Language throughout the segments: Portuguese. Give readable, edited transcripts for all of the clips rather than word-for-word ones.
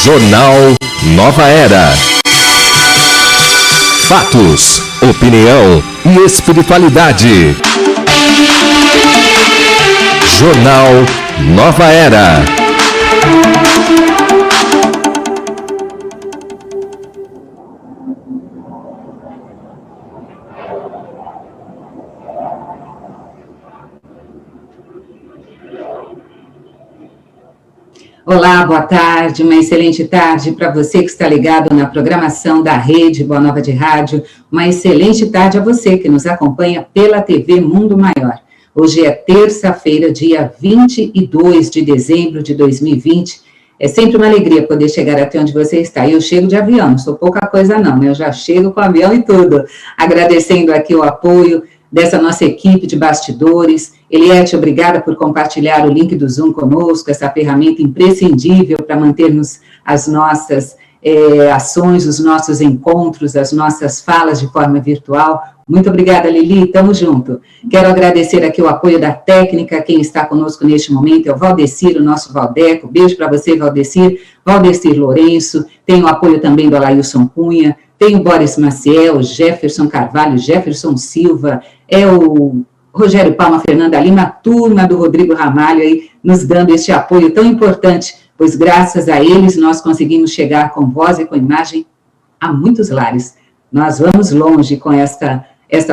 Jornal Nova Era. Fatos, opinião e espiritualidade. Jornal Nova Era. Olá, boa tarde, uma excelente tarde para você que está ligado na programação da Rede Boa Nova de Rádio. Uma excelente tarde a você que nos acompanha pela TV Mundo Maior. Hoje é terça-feira, dia 22 de dezembro de 2020. É sempre uma alegria poder chegar até onde você está. Eu chego de avião, não sou pouca coisa não, né? Eu já chego com avião e tudo. Agradecendo aqui o apoio dessa nossa equipe de bastidores. Eliette, obrigada por compartilhar o link do Zoom conosco, essa ferramenta imprescindível para mantermos as nossas ações, os nossos encontros, as nossas falas de forma virtual. Muito obrigada, Lili, tamo junto. Quero agradecer aqui o apoio da técnica, quem está conosco neste momento é o Valdecir, o nosso Valdeco. Beijo para você, Valdecir. Valdecir Lourenço, tem o apoio também do Alailson Cunha, tem o Boris Maciel, Jefferson Carvalho, Jefferson Silva, o Rogério Palma, Fernanda Lima, a turma do Rodrigo Ramalho aí nos dando este apoio tão importante, pois graças a eles nós conseguimos chegar com voz e com imagem a muitos lares. Nós vamos longe com esta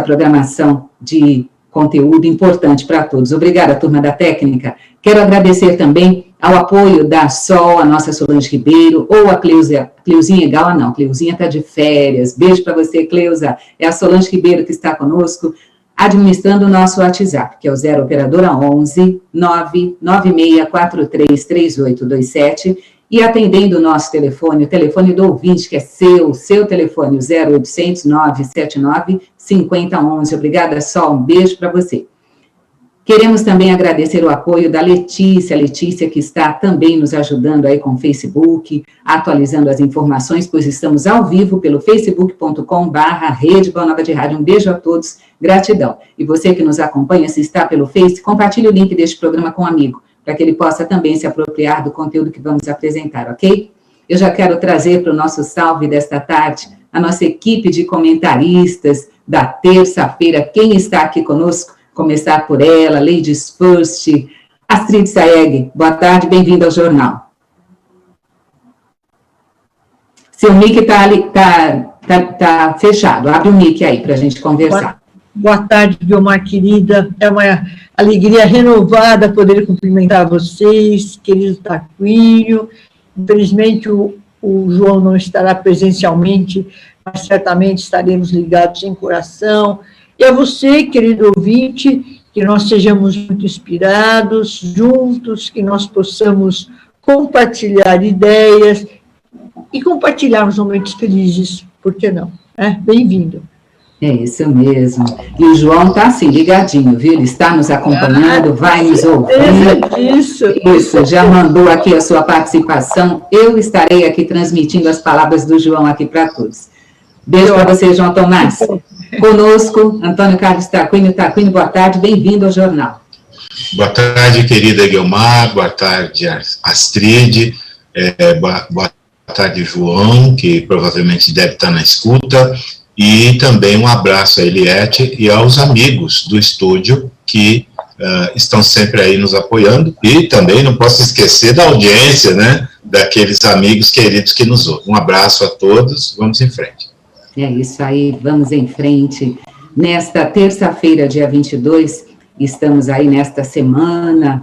programação de conteúdo importante para todos. Obrigada, turma da técnica. Quero agradecer também ao apoio da Sol, a nossa Solange Ribeiro, ou a Cleuzinha Gala, não, Cleuzinha está de férias. Beijo para você, Cleusa. É a Solange Ribeiro que está conosco, administrando o nosso WhatsApp, que é o 0 operadora 11 996433827, e atendendo o nosso telefone, o telefone do ouvinte, que é seu telefone, o 0800 979 5011. Obrigada, Sol, um beijo para você. Queremos também agradecer o apoio da Letícia que está também nos ajudando aí com o Facebook, atualizando as informações, pois estamos ao vivo pelo facebook.com/Rede Boa Nova de Rádio. Um beijo a todos, gratidão. E você que nos acompanha, se está pelo Face, compartilhe o link deste programa com um amigo, para que ele possa também se apropriar do conteúdo que vamos apresentar, ok? Eu já quero trazer para o nosso salve desta tarde a nossa equipe de comentaristas da terça-feira. Quem está aqui conosco? Começar por ela, Ladies First, Astrid Saeg. Boa tarde, bem-vinda ao jornal. Seu mic está fechado, abre o mic aí para a gente conversar. Boa tarde, Guilmar, querida. É uma alegria renovada poder cumprimentar vocês, querido Tarquínio. Infelizmente, o João não estará presencialmente, mas certamente estaremos ligados em coração. E a você, querido ouvinte, que nós sejamos muito inspirados, juntos, que nós possamos compartilhar ideias e compartilharmos momentos felizes, por que não? Bem-vindo. É isso mesmo. E o João está assim, ligadinho, viu? Ele está nos acompanhando, vai nos ouvir. Isso, já mandou aqui a sua participação. Eu estarei aqui transmitindo as palavras do João aqui para todos. Beijo para você, João Tomás. Conosco, Antônio Carlos Tarquínio. Tarquínio, boa tarde, bem-vindo ao jornal. Boa tarde, querida Guilmar, boa tarde, Astrid, boa tarde, João, que provavelmente deve estar na escuta, e também um abraço a Eliette e aos amigos do estúdio que estão sempre aí nos apoiando, e também não posso esquecer da audiência, né, daqueles amigos queridos que nos ouvem. Um abraço a todos, vamos em frente. É isso aí, vamos em frente. Nesta terça-feira, dia 22, estamos aí nesta semana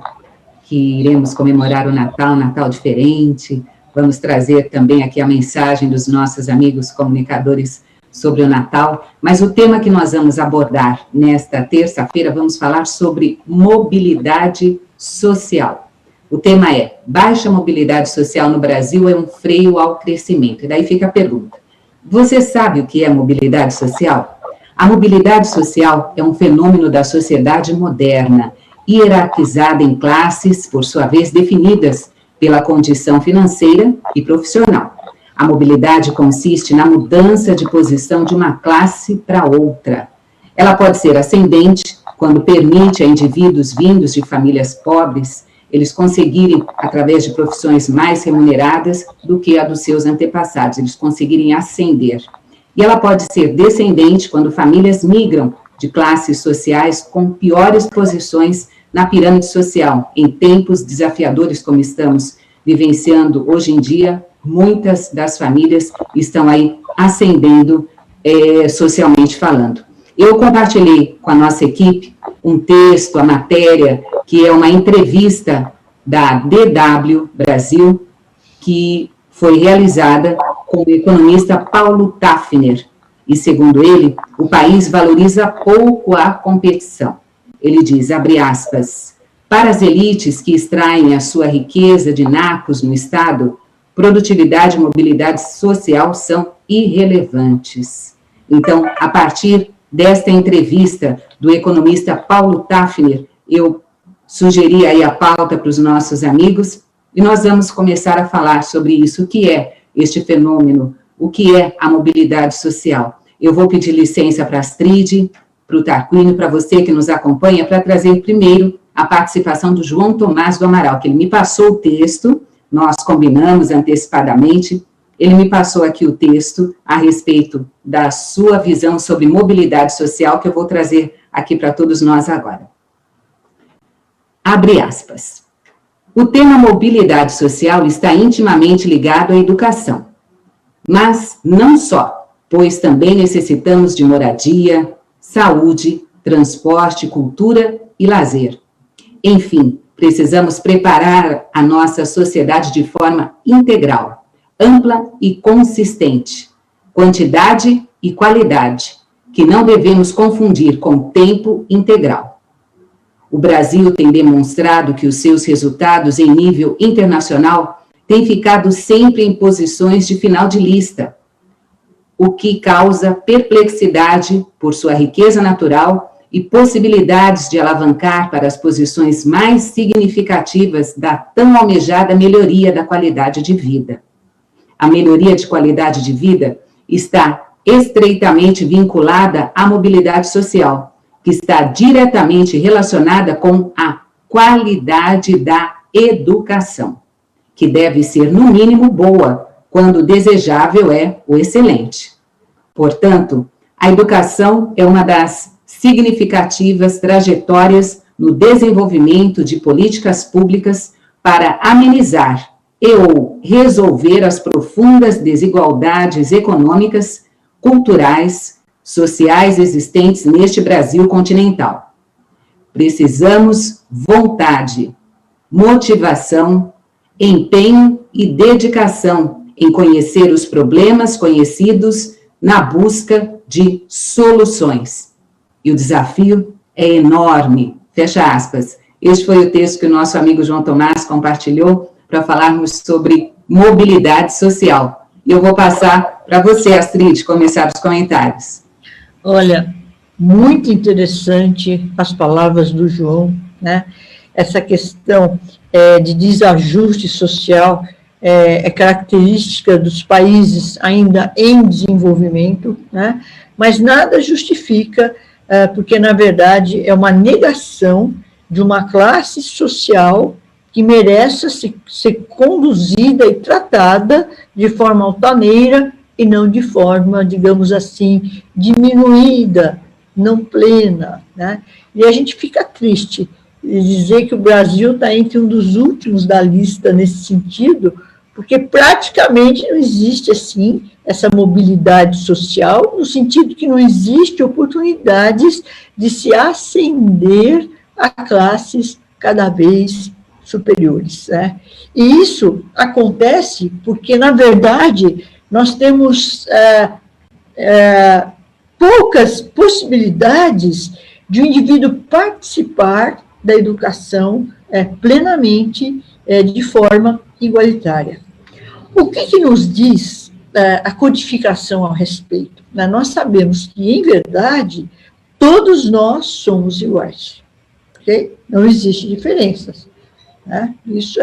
que iremos comemorar o Natal diferente. Vamos trazer também aqui a mensagem dos nossos amigos comunicadores sobre o Natal. Mas o tema que nós vamos abordar nesta terça-feira, vamos falar sobre mobilidade social. O tema é: baixa mobilidade social no Brasil é um freio ao crescimento. E daí fica a pergunta. Você sabe o que é mobilidade social? A mobilidade social é um fenômeno da sociedade moderna, hierarquizada em classes, por sua vez definidas pela condição financeira e profissional. A mobilidade consiste na mudança de posição de uma classe para outra. Ela pode ser ascendente, quando permite a indivíduos vindos de famílias pobres eles conseguirem, através de profissões mais remuneradas do que a dos seus antepassados, eles conseguirem ascender. E ela pode ser descendente quando famílias migram de classes sociais com piores posições na pirâmide social. Em tempos desafiadores como estamos vivenciando hoje em dia, muitas das famílias estão aí ascendendo socialmente falando. Eu compartilhei com a nossa equipe um texto, a matéria, que é uma entrevista da DW Brasil, que foi realizada com o economista Paulo Tafner. E, segundo ele, o país valoriza pouco a competição. Ele diz, abre aspas, para as elites que extraem a sua riqueza de nacos no Estado, produtividade e mobilidade social são irrelevantes. Então, a partir desta entrevista do economista Paulo Tafner, eu sugeri aí a pauta para os nossos amigos, e nós vamos começar a falar sobre isso, o que é este fenômeno, o que é a mobilidade social. Eu vou pedir licença para a Astrid, para o Tarquínio, para você que nos acompanha, para trazer primeiro a participação do João Tomás do Amaral, que ele me passou o texto, nós combinamos antecipadamente, ele me passou aqui o texto a respeito da sua visão sobre mobilidade social, que eu vou trazer aqui para todos nós agora. Abre aspas. O tema mobilidade social está intimamente ligado à educação, mas não só, pois também necessitamos de moradia, saúde, transporte, cultura e lazer. Enfim, precisamos preparar a nossa sociedade de forma integral, ampla e consistente, quantidade e qualidade, que não devemos confundir com tempo integral. O Brasil tem demonstrado que os seus resultados em nível internacional têm ficado sempre em posições de final de lista, o que causa perplexidade por sua riqueza natural e possibilidades de alavancar para as posições mais significativas da tão almejada melhoria da qualidade de vida. A melhoria de qualidade de vida está estreitamente vinculada à mobilidade social, que está diretamente relacionada com a qualidade da educação, que deve ser, no mínimo, boa, quando desejável é o excelente. Portanto, a educação é uma das significativas trajetórias no desenvolvimento de políticas públicas para amenizar e ou resolver as profundas desigualdades econômicas, culturais, sociais existentes neste Brasil continental. Precisamos vontade, motivação, empenho e dedicação em conhecer os problemas conhecidos na busca de soluções. E o desafio é enorme. Fecha aspas. Este foi o texto que o nosso amigo João Tomás compartilhou para falarmos sobre mobilidade social. E eu vou passar para você, Astrid, começar os comentários. Olha, muito interessante as palavras do João, né? Essa questão de desajuste social é característica dos países ainda em desenvolvimimento, né? Mas nada justifica, porque, na verdade, é uma negação de uma classe social que merece ser conduzida e tratada de forma altaneira e não de forma, digamos assim, diminuída, não plena, né? E a gente fica triste de dizer que o Brasil está entre um dos últimos da lista nesse sentido, porque praticamente não existe, assim, essa mobilidade social, no sentido que não existe oportunidades de se ascender a classes cada vez superiores, né? E isso acontece porque, na verdade, nós temos poucas possibilidades de um indivíduo participar da educação plenamente, de forma igualitária. O que nos diz a codificação a respeito? Nós sabemos que, em verdade, todos nós somos iguais, okay? Não existe diferenças, né? Isso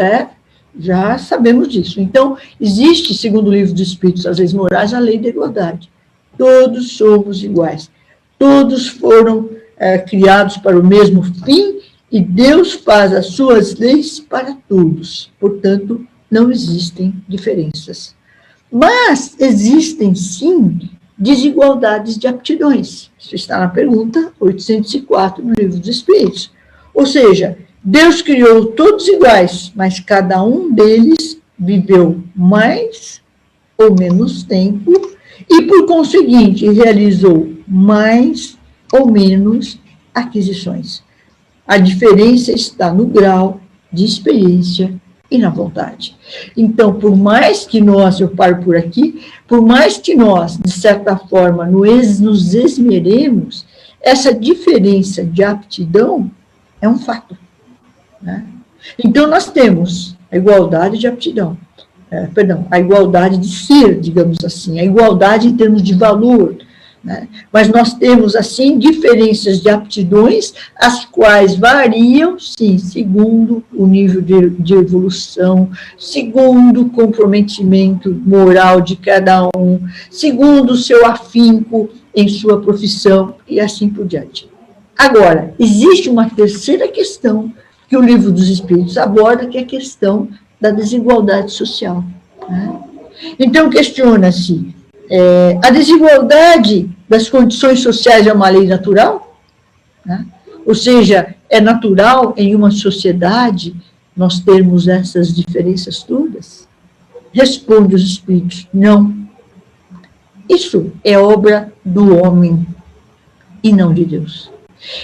já sabemos disso. Então, existe, segundo o Livro dos Espíritos, as leis morais, a lei da igualdade. Todos somos iguais. Todos foram criados para o mesmo fim E Deus faz as suas leis para todos, portanto, não existem diferenças. Mas existem, sim, desigualdades de aptidões. Isso está na pergunta 804 do Livro dos Espíritos. Ou seja, Deus criou todos iguais, mas cada um deles viveu mais ou menos tempo e, por conseguinte, realizou mais ou menos aquisições. A diferença está no grau de experiência e na vontade. Então, por mais que nós, eu paro por aqui, por mais que nós, de certa forma, nos esmeremos, essa diferença de aptidão é um fato, né? Então, nós temos a igualdade de aptidão, a igualdade de ser, digamos assim, a igualdade em termos de valor, né? Mas nós temos, assim, diferenças de aptidões, as quais variam, sim, segundo o nível de evolução, segundo o comprometimento moral de cada um, segundo o seu afinco em sua profissão, e assim por diante. Agora, existe uma terceira questão que o Livro dos Espíritos aborda, que é a questão da desigualdade social, né? Então, questiona-se, a desigualdade das condições sociais é uma lei natural, né? Ou seja, é natural em uma sociedade nós termos essas diferenças todas? Responde os Espíritos, não. Isso é obra do homem e não de Deus.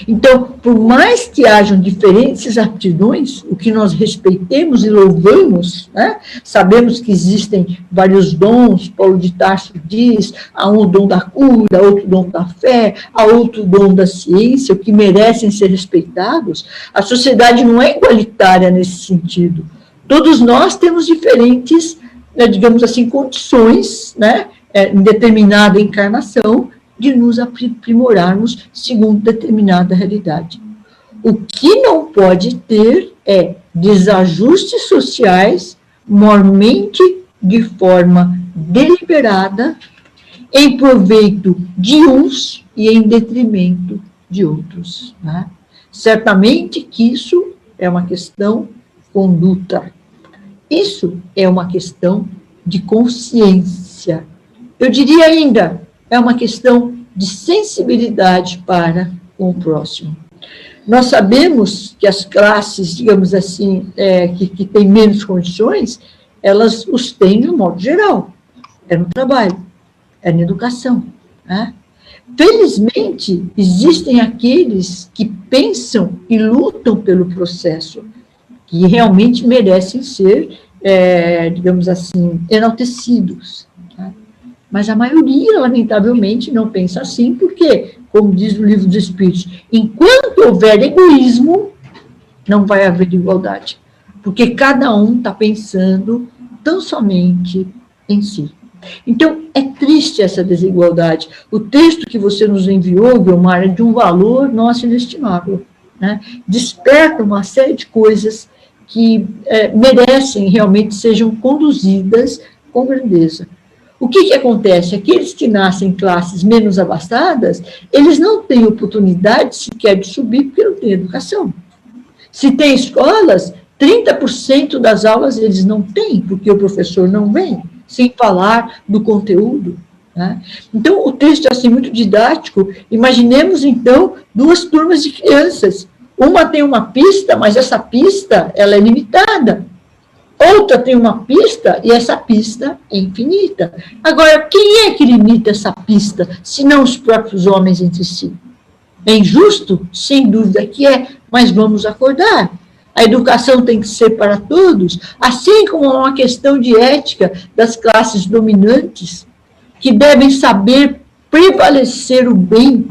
Então, por mais que hajam diferentes aptidões, o que nós respeitemos e louvamos, né? Sabemos que existem vários dons, Paulo de Tarso diz, há um dom da cura, outro dom da fé, há outro dom da ciência, que merecem ser respeitados. A sociedade não é igualitária nesse sentido. Todos nós temos diferentes, digamos assim, condições, né? Em determinada encarnação, de nos aprimorarmos segundo determinada realidade. O que não pode ter é desajustes sociais, mormente de forma deliberada, em proveito de uns e em detrimento de outros, né? Certamente que isso é uma questão conduta. Isso é uma questão de consciência. Eu diria ainda, é uma questão de sensibilidade para com o próximo. Nós sabemos que as classes, digamos assim, que têm menos condições, elas os têm de um modo geral. É no trabalho, é na educação, né? Felizmente, existem aqueles que pensam e lutam pelo processo, que realmente merecem ser, digamos assim, enaltecidos. Mas a maioria, lamentavelmente, não pensa assim, porque, como diz o Livro dos Espíritos, enquanto houver egoísmo, não vai haver igualdade, porque cada um está pensando tão somente em si. Então, é triste essa desigualdade. O texto que você nos enviou, Guilmar, é de um valor nosso inestimável, né? Desperta uma série de coisas que merecem realmente sejam conduzidas com grandeza. O que acontece? Aqueles que nascem em classes menos abastadas, eles não têm oportunidade sequer de subir porque não têm educação. Se tem escolas, 30% das aulas eles não têm, porque o professor não vem, sem falar do conteúdo, né? Então, o texto é assim, muito didático. Imaginemos, então, duas turmas de crianças. Uma tem uma pista, mas essa pista ela é limitada. Outra tem uma pista e essa pista é infinita. Agora, quem é que limita essa pista, se não os próprios homens entre si? É injusto? Sem dúvida que é, mas vamos acordar. A educação tem que ser para todos, assim como é uma questão de ética das classes dominantes, que devem saber prevalecer o bem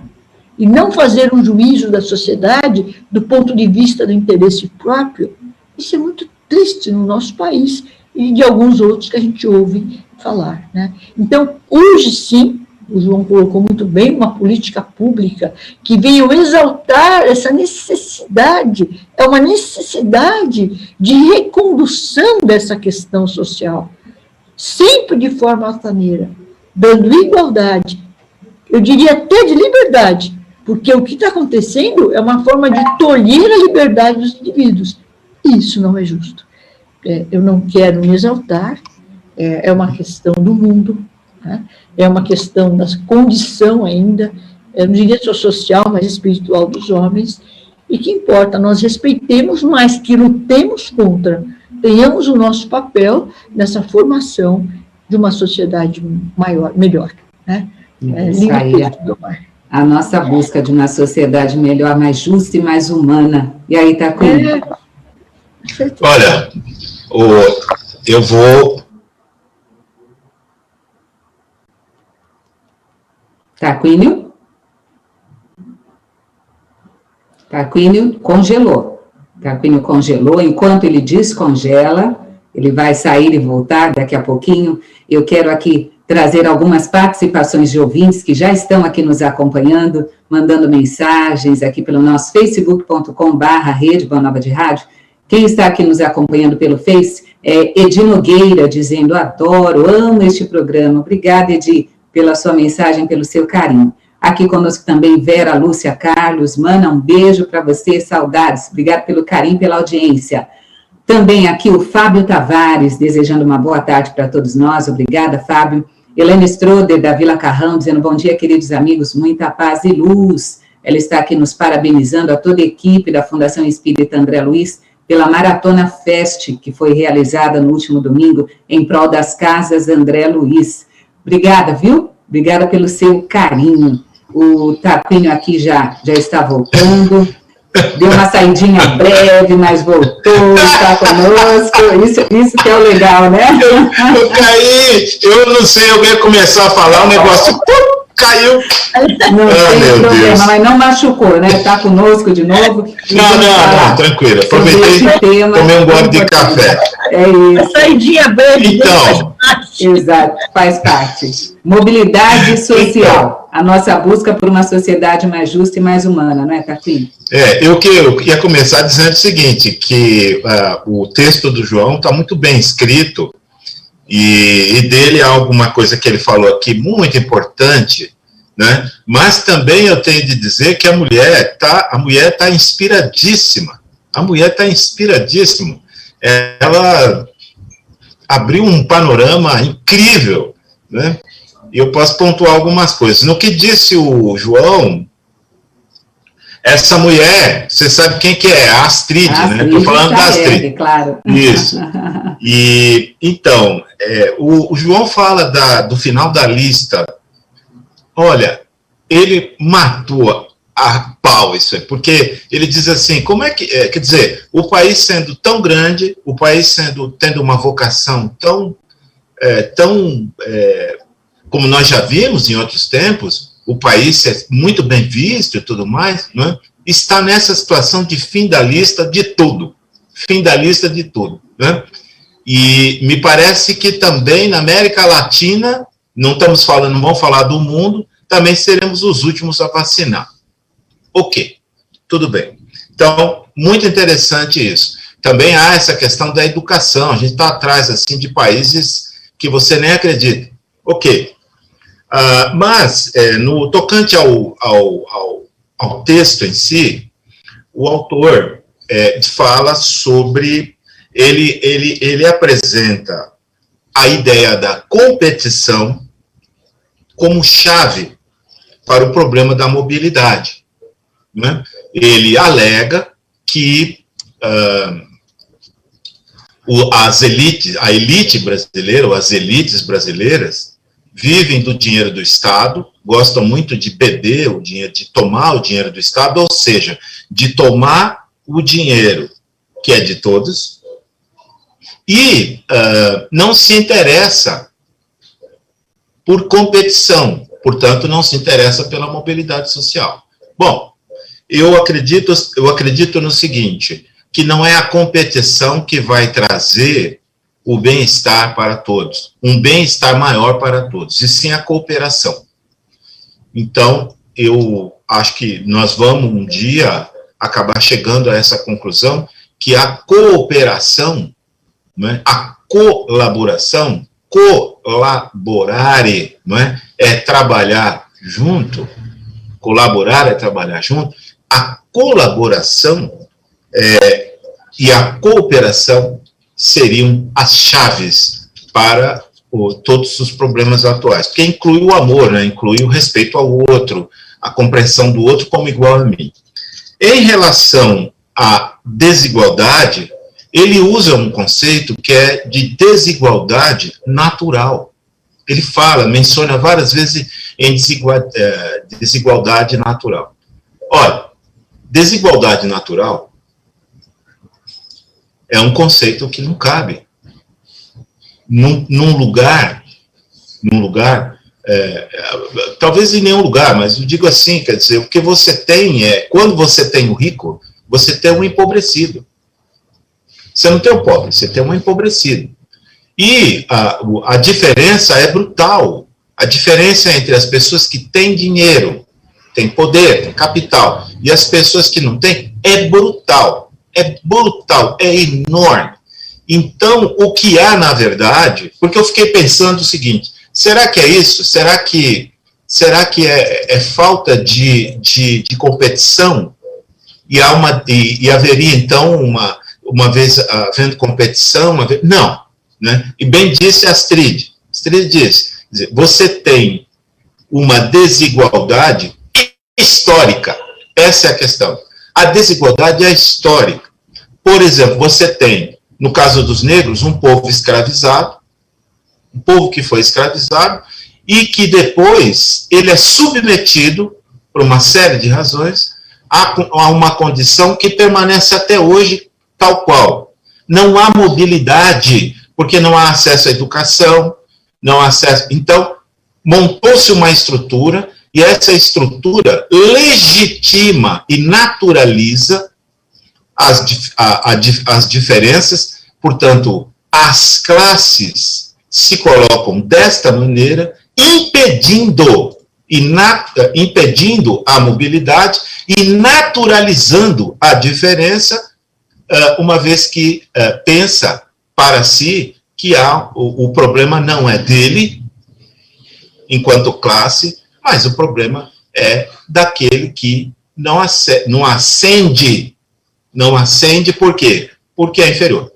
e não fazer um juízo da sociedade do ponto de vista do interesse próprio. Isso é muito triste no nosso país e de alguns outros que a gente ouve falar, né? Então, hoje sim, o João colocou muito bem, uma política pública que venha exaltar essa necessidade, é uma necessidade de recondução dessa questão social, sempre de forma altaneira, dando igualdade, eu diria até de liberdade, Porque o que está acontecendo é uma forma de tolher a liberdade dos indivíduos. Isso não é justo. Eu não quero me exaltar, é uma questão do mundo, né? É uma questão da condição ainda, eu não diria só social, mas espiritual dos homens, e que importa, nós respeitemos, mas que lutemos contra, tenhamos o nosso papel nessa formação de uma sociedade maior, melhor. Né? Isso aí, a nossa busca de uma sociedade melhor, mais justa e mais humana. E aí, Tarquínio? Olha, eu vou... Tarquínio? Tarquínio congelou. Tarquínio congelou. Enquanto ele descongela, ele vai sair e voltar daqui a pouquinho. Eu quero aqui trazer algumas participações de ouvintes que já estão aqui nos acompanhando, mandando mensagens aqui pelo nosso facebook.com/Rede Boa Nova de Rádio. Quem está aqui nos acompanhando pelo Face é Edi Nogueira, dizendo: adoro, amo este programa. Obrigada, Edi, pela sua mensagem, pelo seu carinho. Aqui conosco também Vera Lúcia Carlos. Mana, um beijo para você, saudades. Obrigado pelo carinho, pela audiência. Também aqui o Fábio Tavares, desejando uma boa tarde para todos nós. Obrigada, Fábio. Helena Stroder, da Vila Carrão, dizendo: bom dia, queridos amigos, muita paz e luz. Ela está aqui nos parabenizando a toda a equipe da Fundação Espírita André Luiz pela Maratona Fest, que foi realizada no último domingo, em prol das Casas André Luiz. Obrigada, viu? Obrigada pelo seu carinho. O Tarquínio aqui já está voltando. Deu uma saidinha breve, mas voltou, está conosco. Isso que é o legal, né? Eu caí, eu não sei, eu ia começar a falar, o negócio caiu. Não tem problema, Deus. Mas não machucou, né? Está conosco de novo. Não, tranquilo. Aproveitei, tomei um gole de café. É isso. Saidinha breve. Então. Exato, faz parte. Mobilidade social, a nossa busca por uma sociedade mais justa e mais humana, não é, Tarquínio? Eu ia começar dizendo o seguinte, que o texto do João está muito bem escrito, e dele há alguma coisa que ele falou aqui muito importante, né? Mas também eu tenho de dizer que a mulher está inspiradíssima. A mulher está inspiradíssima. Ela abriu um panorama incrível, né? E eu posso pontuar algumas coisas. No que disse o João, essa mulher, você sabe quem que é? A Astrid, né? Estou falando da Astrid. Claro. Isso. E, então, o João fala do final da lista. Olha, ele matou a pau isso aí, porque ele diz assim, como é que, quer dizer, o país sendo tão grande, o país tendo uma vocação tão como nós já vimos em outros tempos, o país é muito bem visto e tudo mais, né? Está nessa situação de fim da lista de tudo, né? E me parece que também na América Latina, não vamos falar do mundo, também seremos os últimos a vacinar. Ok, tudo bem. Então, muito interessante isso. Também há essa questão da educação, a gente está atrás assim, de países que você nem acredita. Ok. Mas, no tocante ao texto em si, o autor fala sobre, ele apresenta a ideia da competição como chave para o problema da mobilidade, né? Ele alega que a elite brasileira, ou as elites brasileiras, vivem do dinheiro do Estado, gostam muito de beber o dinheiro, de tomar o dinheiro do Estado, ou seja, de tomar o dinheiro que é de todos, e não se interessa por competição, portanto, não se interessa pela mobilidade social. Bom, eu acredito no seguinte, que não é a competição que vai trazer o bem-estar para todos, um bem-estar maior para todos, e sim a cooperação. Então, eu acho que nós vamos um dia acabar chegando a essa conclusão, que a cooperação, né, a colaboração, colaborare, não é trabalhar junto, colaborar é trabalhar junto, a colaboração e a cooperação seriam as chaves para todos os problemas atuais, porque inclui o amor, né? Inclui o respeito ao outro, a compreensão do outro como igual a mim. Em relação à desigualdade, ele usa um conceito que é de desigualdade natural. Ele menciona várias vezes em desigualdade natural. Olha, desigualdade natural é um conceito que não cabe. Num lugar, talvez em nenhum lugar, mas eu digo assim, quer dizer, o que você tem quando você tem o rico, você tem um empobrecido. Você não tem o pobre, você tem um empobrecido. E a diferença é brutal. A diferença entre as pessoas que têm dinheiro, têm poder, têm capital, e as pessoas que não têm, é brutal. É brutal, é enorme. Então, o que há, na verdade, porque eu fiquei pensando o seguinte, será que é isso? Será que é falta de competição? E haveria, então, uma vez havendo competição, não, né? E bem disse Astrid. Astrid disse, você tem uma desigualdade histórica. Essa é a questão. A desigualdade é histórica. Por exemplo, você tem, no caso dos negros, um povo escravizado, um povo que foi escravizado, e que depois ele é submetido, por uma série de razões, a uma condição que permanece até hoje tal qual. Não há mobilidade, porque não há acesso à educação, não há acesso... Então, montou-se uma estrutura, e essa estrutura legitima e naturaliza as diferenças, portanto, as classes se colocam desta maneira, impedindo a mobilidade e naturalizando a diferença, uma vez que pensa para si que o problema não é dele, enquanto classe, mas o problema é daquele que não ascende. Não ascende por quê? Porque é inferior.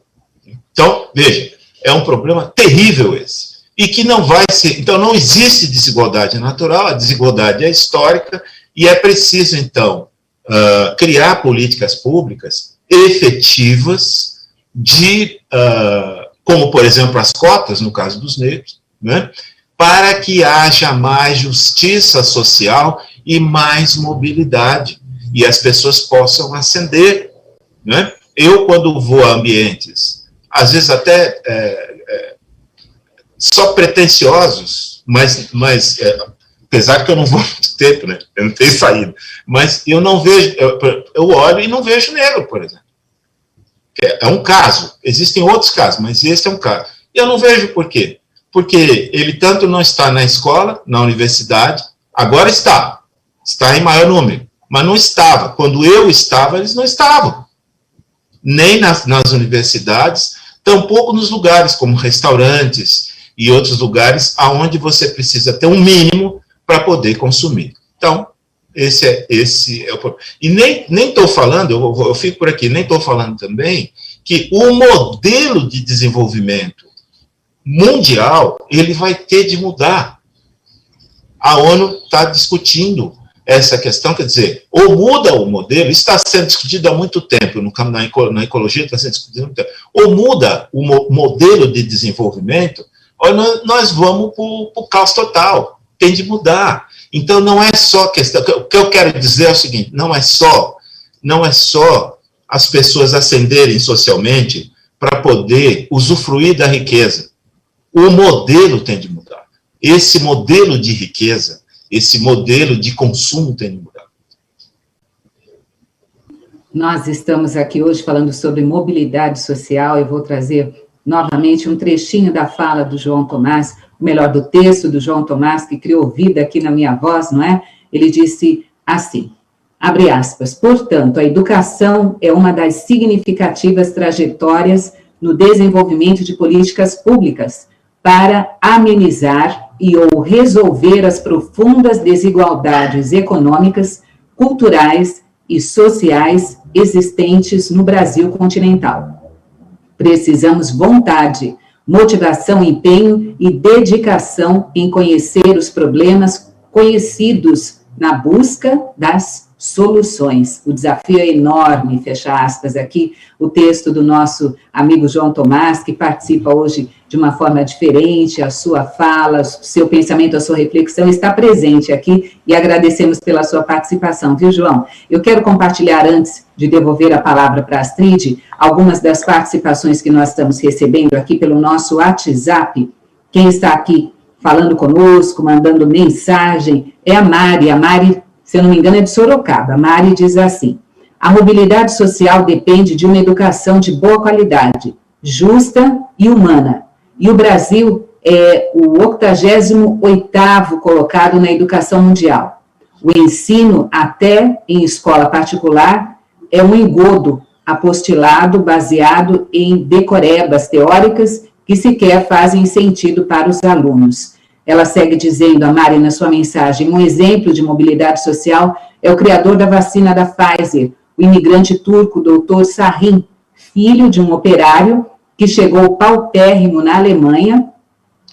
Então, veja, é um problema terrível esse. E que não vai ser... Então, não existe desigualdade natural, a desigualdade é histórica, e é preciso, então, criar políticas públicas efetivas como, por exemplo, as cotas, no caso dos negros, né, para que haja mais justiça social e mais mobilidade, e as pessoas possam ascender. Né? Eu, quando vou a ambientes, às vezes até só pretensiosos, mas apesar que eu não vou há muito tempo, né? Eu não tenho saído, mas eu não vejo, eu olho e não vejo negro, por exemplo. É um caso, existem outros casos, mas esse é um caso. E eu não vejo por quê? Porque ele tanto não está na escola, na universidade, agora está em maior número, mas não estava. Quando eu estava, eles não estavam. Nem nas universidades, tampouco nos lugares como restaurantes e outros lugares onde você precisa ter um mínimo para poder consumir. Então, esse é o problema. E nem estou falando, eu fico por aqui, nem estou falando também que o modelo de desenvolvimento mundial, ele vai ter de mudar. A ONU está discutindo essa questão, quer dizer, ou muda o modelo, isso está sendo discutido há muito tempo, na ecologia está sendo discutido há muito tempo, ou muda o modelo de desenvolvimento, ou nós vamos para o caos total, tem de mudar. Então, não é só questão, o que eu quero dizer é o seguinte, não é só as pessoas ascenderem socialmente para poder usufruir da riqueza, o modelo tem de mudar. Esse modelo de riqueza, esse modelo de consumo tem de mudar. Nós estamos aqui hoje falando sobre mobilidade social. Eu vou trazer novamente um trechinho da fala do João Tomás, ou melhor, do texto do João Tomás, que criou vida aqui na minha voz, não é? Ele disse assim, abre aspas, portanto, a educação é uma das significativas trajetórias no desenvolvimento de políticas públicas para amenizar ou resolver as profundas desigualdades econômicas, culturais e sociais existentes no Brasil continental. Precisamos vontade, motivação, empenho e dedicação em conhecer os problemas conhecidos na busca das soluções. O desafio é enorme, fecha aspas aqui, o texto do nosso amigo João Tomás, que participa hoje de uma forma diferente, a sua fala, o seu pensamento, a sua reflexão está presente aqui e agradecemos pela sua participação, viu, João? Eu quero compartilhar, antes de devolver a palavra para a Astrid, algumas das participações que nós estamos recebendo aqui pelo nosso WhatsApp. Quem está aqui falando conosco, mandando mensagem, é a Mari. A Mari, se eu não me engano, é de Sorocaba. A Mari diz assim: a mobilidade social depende de uma educação de boa qualidade, justa e humana. E o Brasil é o 88º colocado na educação mundial. O ensino, até em escola particular, é um engodo apostilado baseado em decorebas teóricas que sequer fazem sentido para os alunos. Ela segue dizendo, a Mari, na sua mensagem, um exemplo de mobilidade social é o criador da vacina da Pfizer, o imigrante turco Dr. Sahin, filho de um operário que chegou paupérrimo na Alemanha,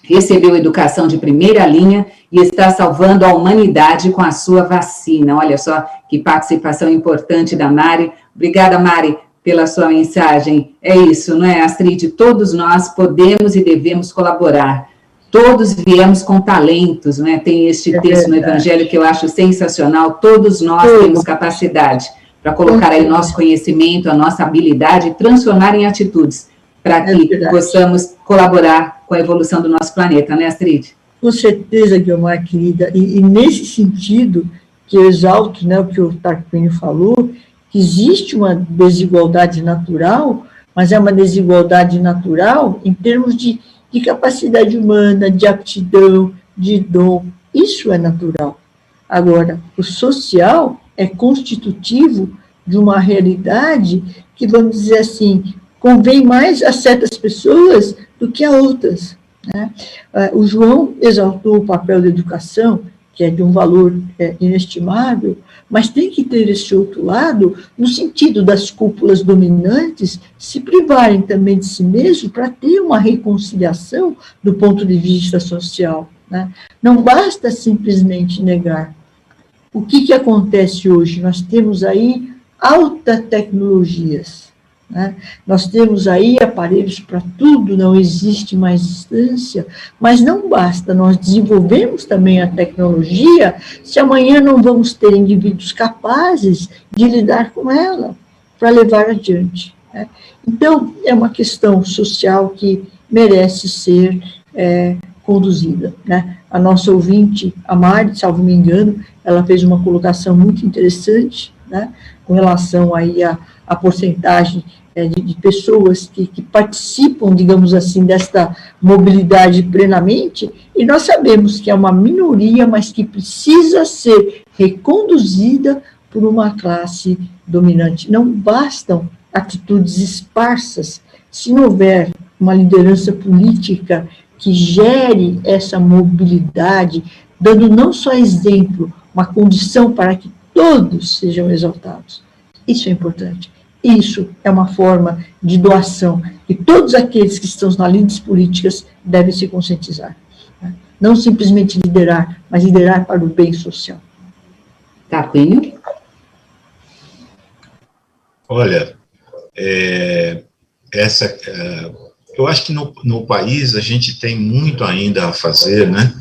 recebeu educação de primeira linha e está salvando a humanidade com a sua vacina. Olha só que participação importante da Mari. Obrigada, Mari, pela sua mensagem. É isso, não é, Astrid? Todos nós podemos e devemos colaborar. Todos viemos com talentos, não é? Tem este texto no Evangelho que eu acho sensacional. Todos nós temos capacidade para colocar aí nosso conhecimento, a nossa habilidade e transformar em atitudes para que possamos colaborar com a evolução do nosso planeta, né, Astrid? Com certeza, Guiomar, querida. E nesse sentido, que eu exalto, né, o que o Tarquínio falou, que existe uma desigualdade natural, mas é uma desigualdade natural em termos de capacidade humana, de aptidão, de dom. Isso é natural. Agora, o social é constitutivo de uma realidade que, vamos dizer assim, convém mais a certas pessoas do que a outras, né? O João exaltou o papel da educação, que é de um valor inestimável, mas tem que ter esse outro lado, no sentido das cúpulas dominantes se privarem também de si mesmo para ter uma reconciliação do ponto de vista social, né? Não basta simplesmente negar. O que acontece hoje? Nós temos aí altas tecnologias, né? Nós temos aí aparelhos para tudo, não existe mais distância, mas não basta, nós desenvolvemos também a tecnologia, se amanhã não vamos ter indivíduos capazes de lidar com ela, para levar adiante, né? Então, é uma questão social que merece ser conduzida, né? A nossa ouvinte, a Mari, salvo me engano, ela fez uma colocação muito interessante, né, com relação aí a porcentagem de pessoas que participam, digamos assim, desta mobilidade plenamente, e nós sabemos que é uma minoria, mas que precisa ser reconduzida por uma classe dominante. Não bastam atitudes esparsas, se não houver uma liderança política que gere essa mobilidade, dando não só exemplo, uma condição para que todos sejam exaltados. Isso é importante. Isso é uma forma de doação que todos aqueles que estão nas lides políticas devem se conscientizar, né? Não simplesmente liderar, mas liderar para o bem social. Tarquínio? Olha, eu acho que no país a gente tem muito ainda a fazer, né?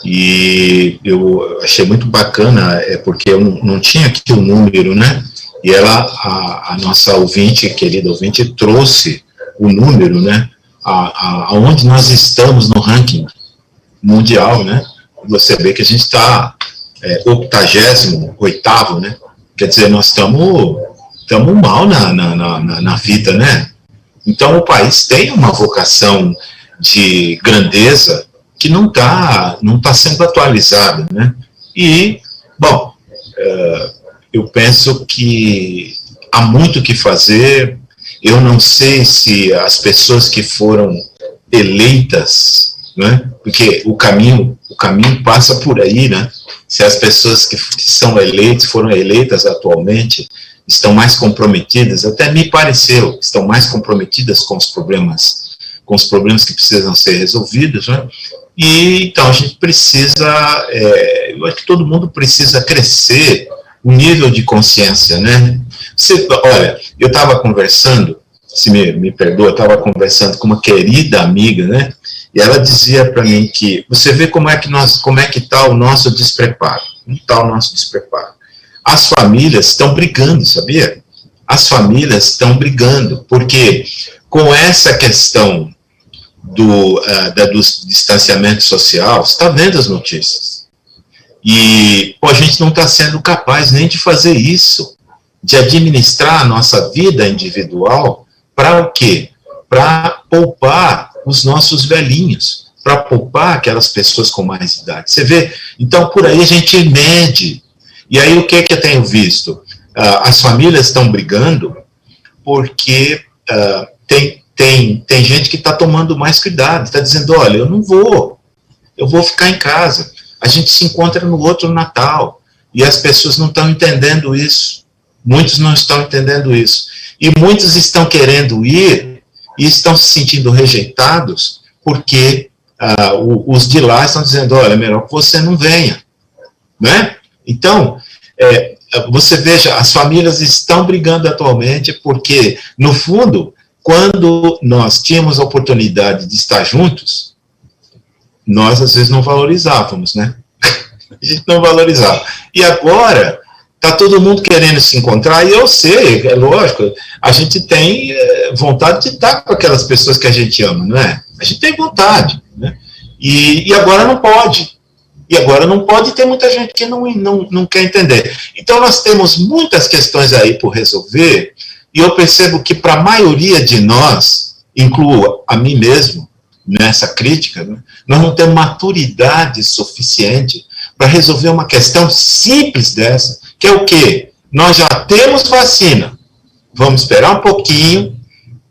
E eu achei muito bacana, porque eu não tinha aqui o número, né? E a nossa ouvinte, querida ouvinte, trouxe o número, né? Aonde nós estamos no ranking mundial, né? Você vê que a gente está 88º, né? Quer dizer, nós estamos mal na fita, né? Então, o país tem uma vocação de grandeza que não está sendo atualizada, né? E, bom, eu penso que há muito o que fazer. Eu não sei se as pessoas que foram eleitas, né, porque o caminho passa por aí, né? Se as pessoas que são eleitas, foram eleitas atualmente, estão mais comprometidas, até me pareceu, estão mais comprometidas com os problemas que precisam ser resolvidos, né? E então a gente precisa, eu acho que todo mundo precisa crescer o nível de consciência, né? Olha, eu estava conversando, se me perdoa, eu estava conversando com uma querida amiga, né? E ela dizia para mim que, você vê como é que está o nosso despreparo. Como está o nosso despreparo? As famílias estão brigando, sabia? As famílias estão brigando, porque com essa questão do distanciamento social, você está vendo as notícias. E a gente não está sendo capaz nem de fazer isso, de administrar a nossa vida individual, para o quê? Para poupar os nossos velhinhos, para poupar aquelas pessoas com mais idade. Você vê? Então, por aí a gente mede. E aí, o que eu tenho visto? As famílias estão brigando porque tem gente que está tomando mais cuidado, está dizendo, olha, eu vou ficar em casa. A gente se encontra no outro Natal. E as pessoas não estão entendendo isso. Muitos não estão entendendo isso. E muitos estão querendo ir e estão se sentindo rejeitados porque os de lá estão dizendo, olha, é melhor que você não venha. Né? Então, você veja, as famílias estão brigando atualmente porque, no fundo, quando nós tínhamos a oportunidade de estar juntos, nós às vezes não valorizávamos, né? A gente não valorizava. E agora, está todo mundo querendo se encontrar, e eu sei, é lógico, a gente tem vontade de estar com aquelas pessoas que a gente ama, não é? A gente tem vontade, né? E agora não pode. E agora não pode, ter muita gente que não quer entender. Então nós temos muitas questões aí por resolver, e eu percebo que para a maioria de nós, incluo a mim mesmo, nessa crítica, né, nós não temos maturidade suficiente para resolver uma questão simples dessa, que é o quê? Nós já temos vacina, vamos esperar um pouquinho,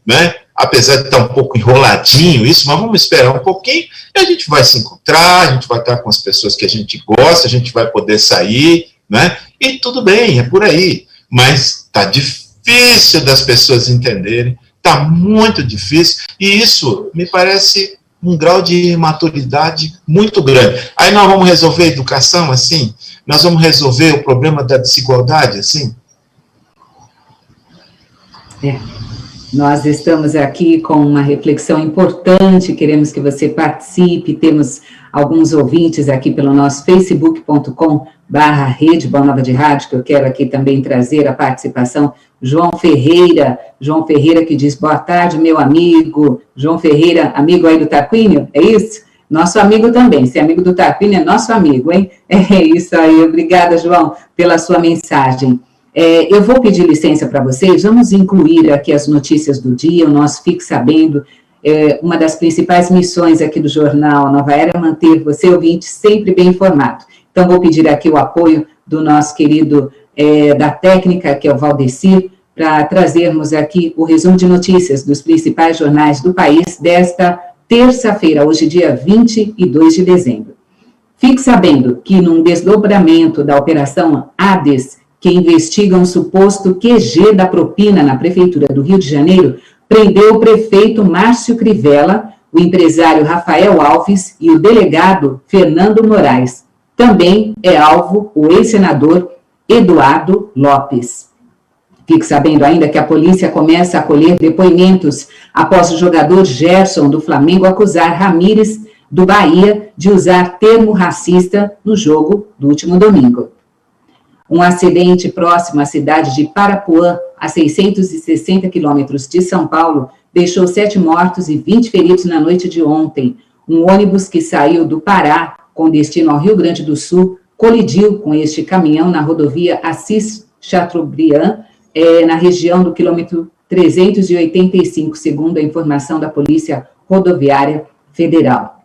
né? Apesar de estar um pouco enroladinho isso, mas vamos esperar um pouquinho, e a gente vai se encontrar, a gente vai estar com as pessoas que a gente gosta, a gente vai poder sair, né? E tudo bem, é por aí, mas está difícil das pessoas entenderem, está muito difícil, e isso me parece um grau de maturidade muito grande. Aí nós vamos resolver a educação assim? Nós vamos resolver o problema da desigualdade assim? Nós estamos aqui com uma reflexão importante, queremos que você participe, temos alguns ouvintes aqui pelo nosso facebook.com/rede Boa Nova de Rádio, que eu quero aqui também trazer a participação. João Ferreira que diz, boa tarde, meu amigo. João Ferreira, amigo aí do Tarquínio, é isso? Nosso amigo também, se é amigo do Tarquínio, é nosso amigo, hein? É isso aí, obrigada, João, pela sua mensagem. Eu vou pedir licença para vocês, vamos incluir aqui as notícias do dia, o nosso Fique Sabendo. Uma das principais missões aqui do Jornal Nova Era é manter você, ouvinte, sempre bem informado. Então, vou pedir aqui o apoio do nosso querido da técnica, que é o Valdecir, para trazermos aqui o resumo de notícias dos principais jornais do país desta terça-feira, hoje dia 22 de dezembro. Fique sabendo que num desdobramento da Operação Hades, que investiga um suposto QG da propina na Prefeitura do Rio de Janeiro, prendeu o prefeito Márcio Crivella, o empresário Rafael Alves e o delegado Fernando Moraes. Também é alvo o ex-senador Eduardo Lopes. Fique sabendo ainda que a polícia começa a colher depoimentos após o jogador Gerson do Flamengo acusar Ramírez do Bahia de usar termo racista no jogo do último domingo. Um acidente próximo à cidade de Parapuã, a 660 quilômetros de São Paulo, deixou 7 mortos e 20 feridos na noite de ontem. Um ônibus que saiu do Pará, com destino ao Rio Grande do Sul, colidiu com este caminhão na rodovia Assis Chateaubriand, na região do quilômetro 385, segundo a informação da Polícia Rodoviária Federal.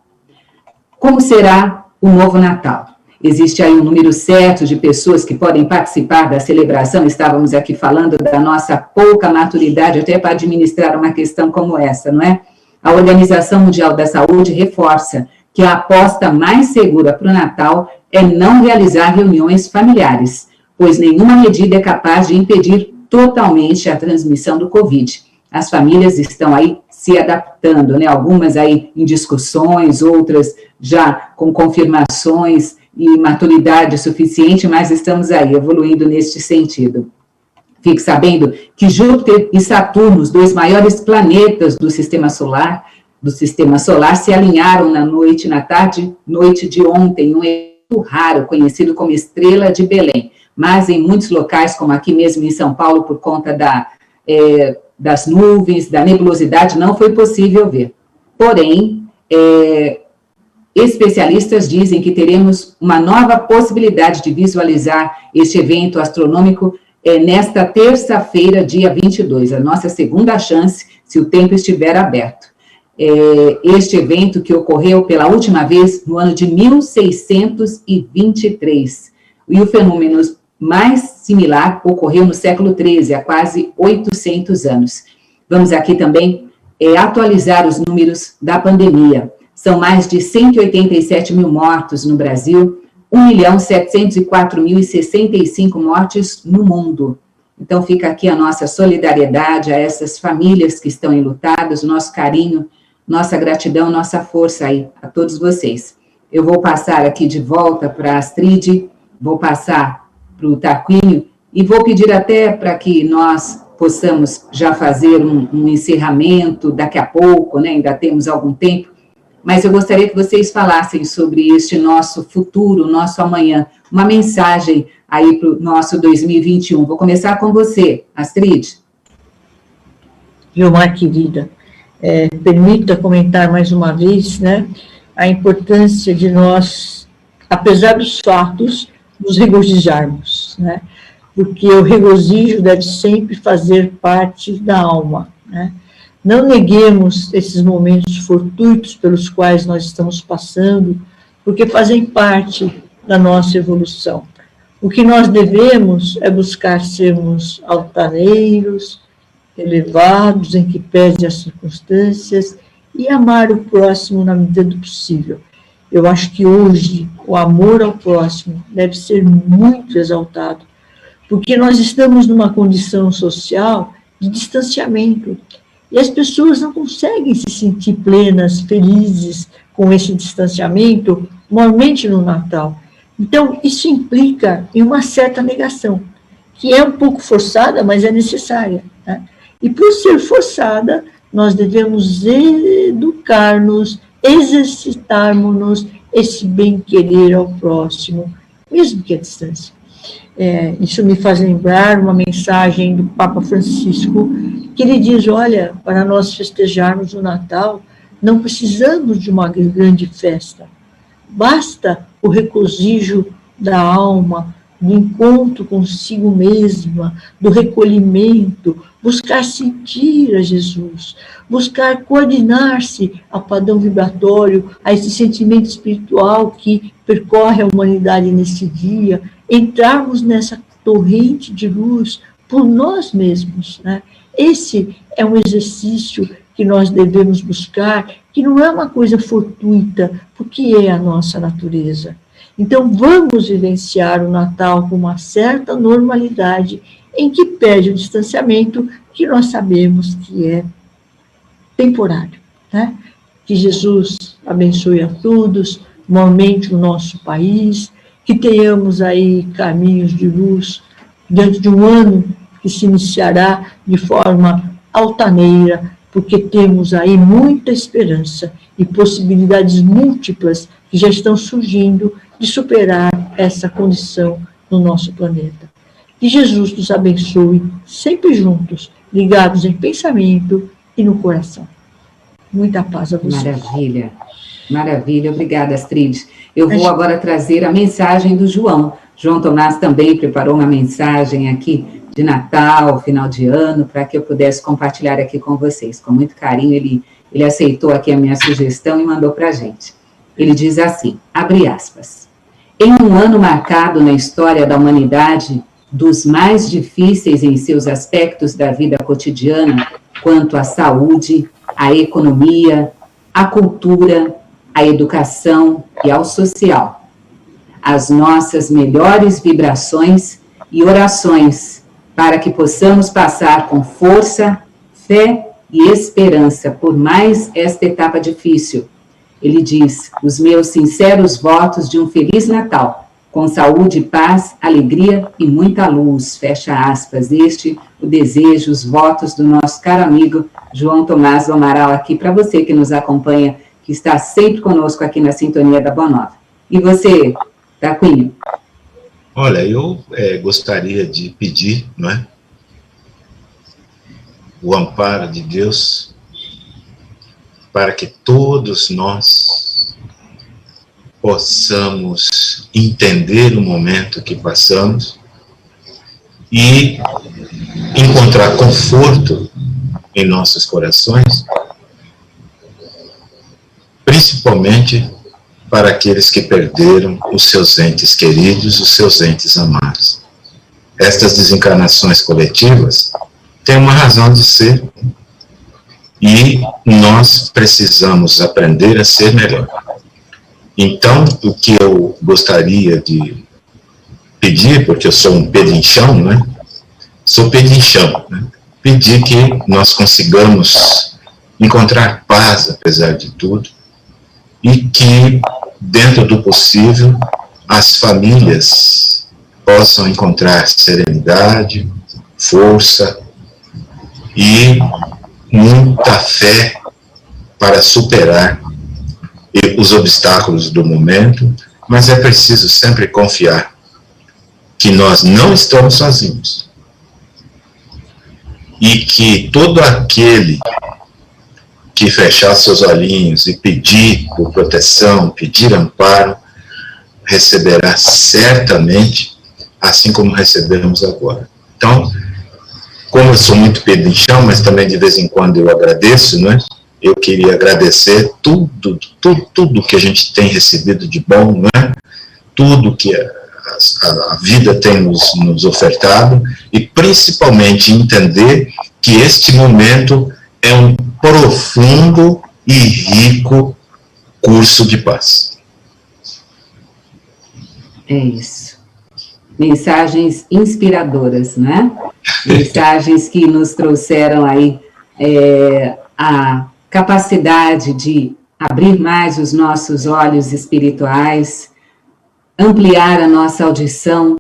Como será o novo Natal? Existe aí um número certo de pessoas que podem participar da celebração. Estávamos aqui falando da nossa pouca maturidade até para administrar uma questão como essa, não é? A Organização Mundial da Saúde reforça que a aposta mais segura para o Natal é não realizar reuniões familiares, pois nenhuma medida é capaz de impedir totalmente a transmissão do Covid. As famílias estão aí se adaptando, né? Algumas aí em discussões, outras já com confirmações e maturidade suficiente, mas estamos aí evoluindo neste sentido. Fique sabendo que Júpiter e Saturno, os dois maiores planetas do sistema solar, se alinharam na tarde, noite de ontem, um evento raro, conhecido como Estrela de Belém. Mas em muitos locais, como aqui mesmo em São Paulo, por conta das nuvens, da nebulosidade, não foi possível ver. Porém, especialistas dizem que teremos uma nova possibilidade de visualizar este evento astronômico nesta terça-feira, dia 22, a nossa segunda chance, se o tempo estiver aberto. Este evento que ocorreu pela última vez no ano de 1623, e o fenômeno mais similar ocorreu no século XIII, há quase 800 anos. Vamos aqui também atualizar os números da pandemia. São mais de 187 mil mortos no Brasil, 1.704.065 mortes no mundo. Então, fica aqui a nossa solidariedade a essas famílias que estão enlutadas, o nosso carinho, nossa gratidão, nossa força aí a todos vocês. Eu vou passar aqui de volta para a Astrid, vou passar para o Tarquínio e vou pedir até para que nós possamos já fazer um encerramento daqui a pouco, né? Ainda temos algum tempo, mas eu gostaria que vocês falassem sobre este nosso futuro, nosso amanhã, uma mensagem aí para o nosso 2021. Vou começar com você, Astrid. Vilmar, querida, permita comentar mais uma vez, né, a importância de nós, apesar dos fatos, nos regozijarmos, né, porque o regozijo deve sempre fazer parte da alma, né. Não neguemos esses momentos fortuitos pelos quais nós estamos passando, porque fazem parte da nossa evolução. O que nós devemos é buscar sermos altaneiros, elevados, em que pese as circunstâncias, e amar o próximo na medida do possível. Eu acho que hoje o amor ao próximo deve ser muito exaltado, porque nós estamos numa condição social de distanciamento, e as pessoas não conseguem se sentir plenas, felizes com esse distanciamento, normalmente no Natal. Então, isso implica em uma certa negação, que é um pouco forçada, mas é necessária, né? E por ser forçada, nós devemos educar-nos, exercitarmos-nos esse bem-querer ao próximo, mesmo que à distância. Isso me faz lembrar uma mensagem do Papa Francisco, que ele diz, olha, para nós festejarmos o Natal, não precisamos de uma grande festa, basta o regozijo da alma, do encontro consigo mesma, do recolhimento, buscar sentir a Jesus, buscar coordenar-se ao padrão vibratório, a esse sentimento espiritual que percorre a humanidade nesse dia, entrarmos nessa torrente de luz por nós mesmos, né? Esse é um exercício que nós devemos buscar, que não é uma coisa fortuita, porque é a nossa natureza. Então, vamos vivenciar o Natal com uma certa normalidade, em que perde o distanciamento, que nós sabemos que é temporário, né? Que Jesus abençoe a todos, normalmente o nosso país, que tenhamos aí caminhos de luz dentro de um ano que se iniciará de forma altaneira, porque temos aí muita esperança e possibilidades múltiplas que já estão surgindo de superar essa condição no nosso planeta. Que Jesus nos abençoe, sempre juntos, ligados em pensamento e no coração. Muita paz a vocês. Maravilha, maravilha. Obrigada, Astrid. Eu vou agora trazer a mensagem do João. João Tomás também preparou uma mensagem aqui de Natal, final de ano, para que eu pudesse compartilhar aqui com vocês. Com muito carinho, ele aceitou aqui a minha sugestão e mandou para a gente. Ele diz assim, abre aspas, em um ano marcado na história da humanidade, dos mais difíceis em seus aspectos da vida cotidiana, quanto à saúde, à economia, à cultura, à educação e ao social. As nossas melhores vibrações e orações para que possamos passar com força, fé e esperança por mais esta etapa difícil. Ele diz: os meus sinceros votos de um Feliz Natal, com saúde, paz, alegria e muita luz. Fecha aspas. Este o desejo, os votos do nosso caro amigo João Tomás do Amaral, aqui para você que nos acompanha, que está sempre conosco aqui na Sintonia da Boa Nova. E você, Tarquínio? Olha, eu gostaria de pedir, não é, o amparo de Deus para que todos nós possamos entender o momento que passamos e encontrar conforto em nossos corações, principalmente para aqueles que perderam os seus entes queridos, os seus entes amados. Estas desencarnações coletivas têm uma razão de ser e nós precisamos aprender a ser melhor. Então, o que eu gostaria de pedir, porque eu sou um pedinchão, né? Sou pedinchão, né? Pedir que nós consigamos encontrar paz, apesar de tudo, e que, dentro do possível, as famílias possam encontrar serenidade, força e muita fé para superar os obstáculos do momento, mas é preciso sempre confiar que nós não estamos sozinhos e que todo aquele que fechar seus olhinhos e pedir por proteção, pedir amparo, receberá certamente, assim como recebemos agora. Então, como eu sou muito pedinchão, mas também de vez em quando eu agradeço, não é? Eu queria agradecer tudo que a gente tem recebido de bom, não é? Tudo que a vida tem nos ofertado, e principalmente entender que este momento é um profundo e rico curso de paz. É isso. Mensagens inspiradoras, né? Mensagens que nos trouxeram aí a capacidade de abrir mais os nossos olhos espirituais, ampliar a nossa audição